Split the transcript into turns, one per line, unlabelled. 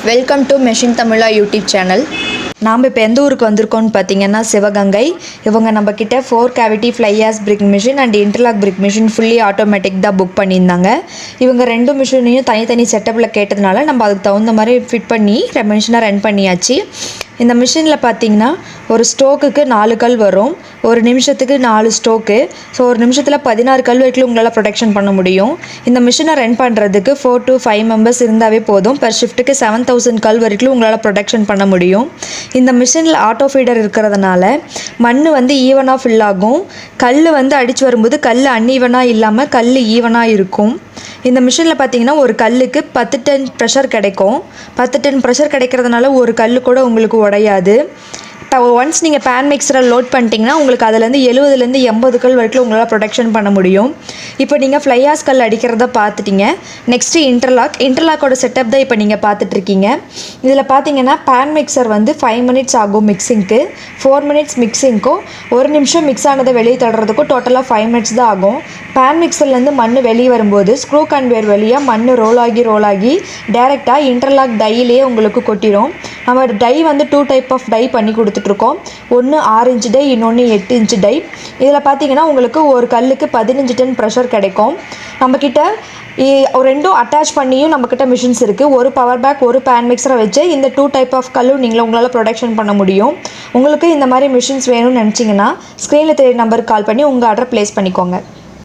Welcome to machine Tamizha YouTube channel. நாம் இப்போ எந்த ஊருக்கு வந்திருக்கோம்னு பார்த்தீங்கன்னா சிவகங்கை. இவங்க நம்மக்கிட்ட 4 cavity fly ash brick machine and interlock brick machine fully automatic தான் புக் பண்ணியிருந்தாங்க. இவங்க 2 மிஷினையும் தனித்தனி செட்டப்பில் கேட்டதுனால நம்ம அதுக்கு தகுந்த மாதிரி ஃபிட் பண்ணி மிஷினை ரன் பண்ணியாச்சு. இந்த மிஷினில் பார்த்தீங்கன்னா ஒரு ஸ்டோக்குக்கு 4 கல் வரும், ஒரு நிமிஷத்துக்கு 4 ஸ்டோக்கு. ஸோ ஒரு நிமிஷத்தில் 16 கல் வரைக்கும் உங்களால் ப்ரொடக்ஷன் பண்ண முடியும். இந்த மிஷினை ரன் பண்ணுறதுக்கு 4 to 5 மெம்பர்ஸ் இருந்தாவே போதும். பெர் ஷிஃப்ட்டுக்கு 7000 கல் வரைக்கும் உங்களால் ப்ரொடக்ஷன் பண்ண முடியும். இந்த மிஷினில் ஆட்டோ ஃபீடர் இருக்கிறதுனால மண் ஈவனாக ஃபில் ஆகும். கல் அடித்து வரும்போது கல் அன்ஈவனாக இல்லாமல் கல் ஈவனாக இருக்கும். இந்த மிஷினில் பார்த்தீங்கன்னா ஒரு கல்லுக்கு 10 டன் ப்ரெஷர் கிடைக்கும். 10 டன் ப்ரெஷர் கிடைக்கிறதுனால ஒரு கல் கூட உங்களுக்கு உடையாது. இப்போ ஒன்ஸ் நீங்கள் பேன் மிக்சரை லோட் பண்ணிட்டீங்கன்னா உங்களுக்கு அதுலேருந்து 70லேருந்து 80 கல் வரைக்கும் உங்களால் ப்ரொடக்ஷன் பண்ண முடியும். இப்போ நீங்கள் ஃப்ளை ஆஷ் கல் அடிக்கிறத பார்த்துட்டீங்க. நெக்ஸ்ட்டு இன்டர்லாக்கோட செட்டப் தான் இப்போ நீங்கள் பார்த்துட்ருக்கீங்க. இதில் பார்த்தீங்கன்னா பேன் மிக்சர் 5 மினிட்ஸ் ஆகும் மிக்சிங்க்கு, 4 மினிட்ஸ் மிக்சிங்க்கும், 1 நிமிஷம் மிக்ஸ் ஆனதை வெளியே தள்ளுறதுக்கும் டோட்டலாக 5 மினிட்ஸ் தான் ஆகும். பேன் மிக்சர்லேருந்து மண் வெளியே வரும்போது ஸ்க்ரூ கன்வேயர் வழியாக மண் ரோல் ஆகி டேரெக்டாக இன்டர்லாக் டையிலேயே உங்களுக்கு கொட்டிடும். நம்ம டை 2 டைப் ஆஃப் டை பண்ணி கொடுத்துட்ருக்கோம். ஒன்று 6 இன்ச் டை, இன்னொன்று 8 இன்ச் டை. இதில் பார்த்தீங்கன்னா உங்களுக்கு ஒரு கல்லுக்கு 15 டன் ப்ரெஷர் கிடைக்கும். நம்மக்கிட்ட ரெண்டும் அட்டாச் பண்ணியும் நம்மக்கிட்ட மிஷின்ஸ் இருக்குது. ஒரு பவர் பேக், ஒரு பேன் மிக்சரை வச்சு இந்த 2 டைப் ஆஃப் கல்லும் உங்களால் ப்ரொடக்ஷன் பண்ண முடியும். உங்களுக்கு இந்த மாதிரி மிஷின்ஸ் வேணும்னு நினச்சிங்கன்னா ஸ்க்ரீனில் தெரிய நம்பருக்கு கால் பண்ணி உங்கள் ஆர்டர் ப்ளேஸ் பண்ணிக்கோங்க.